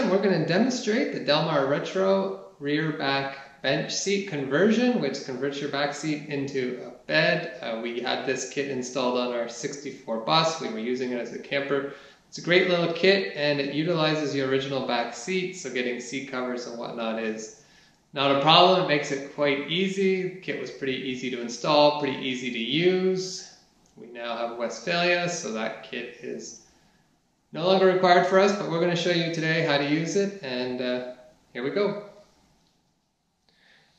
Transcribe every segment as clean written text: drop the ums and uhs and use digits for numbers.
time we're going to demonstrate the Del Mar Retro rear back bench seat conversion, which converts your back seat into a bed. We had this kit installed on our 64 bus. We were using it as a camper. It's a great little kit and it utilizes your original back seat, so getting seat covers and whatnot is not a problem. It makes it quite easy. The kit was pretty easy to install, pretty easy to use. We now have Westphalia, so that kit is no longer required for us, but we're going to show you today how to use it, and here we go.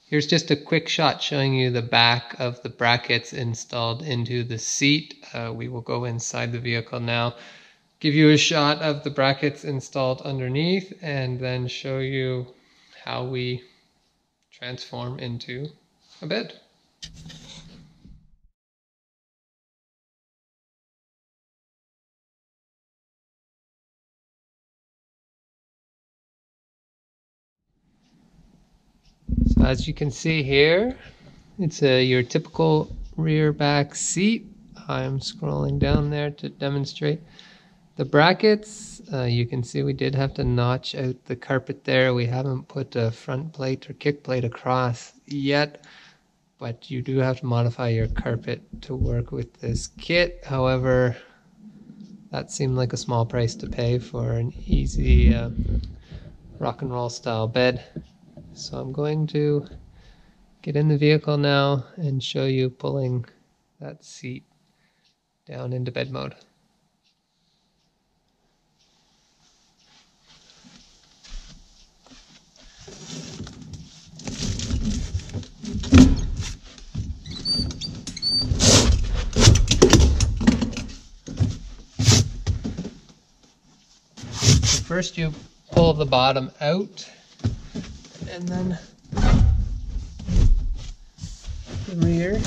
Here's just a quick shot showing you the back of the brackets installed into the seat. We will go inside the vehicle now, give you a shot of the brackets installed underneath, and then show you how we transform into a bed. So as you can see here, it's your typical rear back seat. I'm scrolling down there to demonstrate the brackets. You can see we did have to notch out the carpet there. We haven't put a front plate or kick plate across yet, but you do have to modify your carpet to work with this kit. However, that seemed like a small price to pay for an easy rock and roll style bed. So I'm going to get in the vehicle now and show you pulling that seat down into bed mode. First you pull the bottom out, and then the rear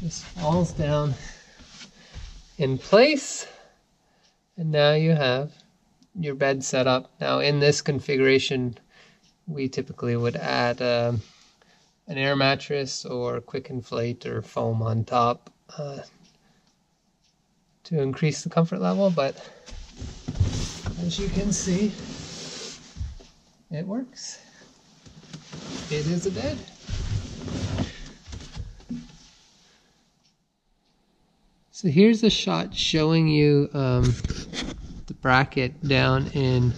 just falls down in place, and now you have your bed set up. Now in this configuration we typically would add an air mattress or quick inflate or foam on top to increase the comfort level, but as you can see, it works. It is a bed. So here's a shot showing you the bracket down in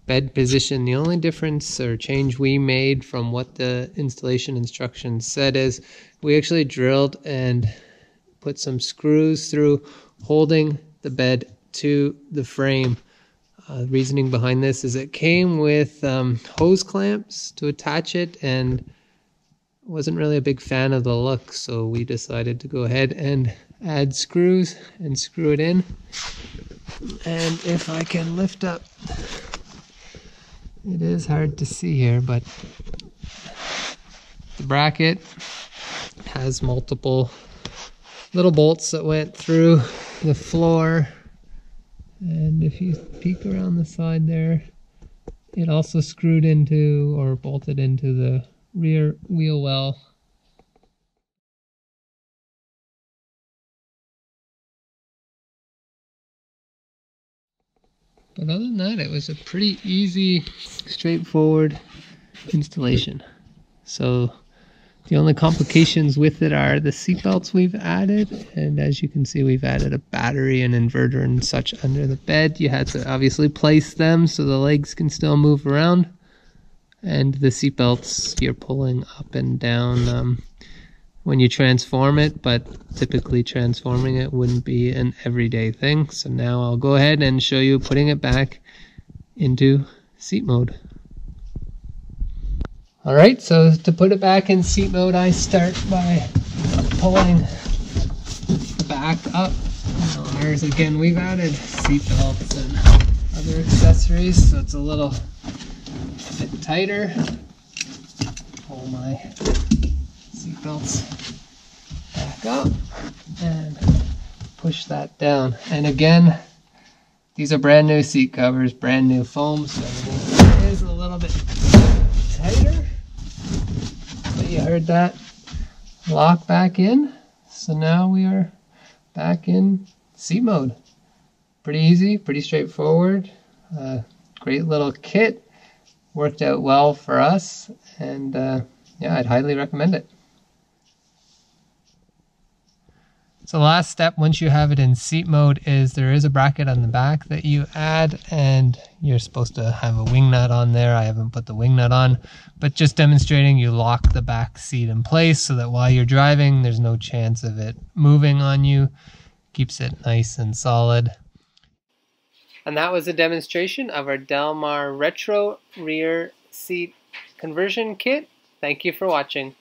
bed position. The only difference or change we made from what the installation instructions said is we actually drilled and put some screws through holding the bed to the frame. Reasoning behind this is it came with hose clamps to attach it, and wasn't really a big fan of the look, so we decided to go ahead and add screws and screw it in. And if I can lift up, it is hard to see here, but the bracket has multiple little bolts that went through the floor. And if you peek around the side there, it also screwed into or bolted into the rear wheel well. But other than that, it was a pretty easy, straightforward installation. So the only complications with it are the seat belts we've added, and as you can see, we've added a battery and inverter and such under the bed. You had to obviously place them so the legs can still move around, and the seat belts you're pulling up and down when you transform it, but typically transforming it wouldn't be an everyday thing. So now I'll go ahead and show you putting it back into seat mode. Alright, so to put it back in seat mode, I start by pulling the back up. Now ours, again, we've added seat belts and other accessories, so it's a little bit tighter. Pull my seat belts back up and push that down. And again, these are brand new seat covers, brand new foam, so it is a little bit tighter. But you heard that lock back in. So now we are back in seat mode. pretty easy, pretty straightforward. Great little kit. Worked out well for us, and yeah, I'd highly recommend it. So the last step, once you have it in seat mode, is there is a bracket on the back that you add, and you're supposed to have a wing nut on there. I haven't put the wing nut on, but just demonstrating, you lock the back seat in place so that while you're driving, there's no chance of it moving on you. Keeps it nice and solid. And that was a demonstration of our Del Mar Retro rear seat conversion kit. Thank you for watching.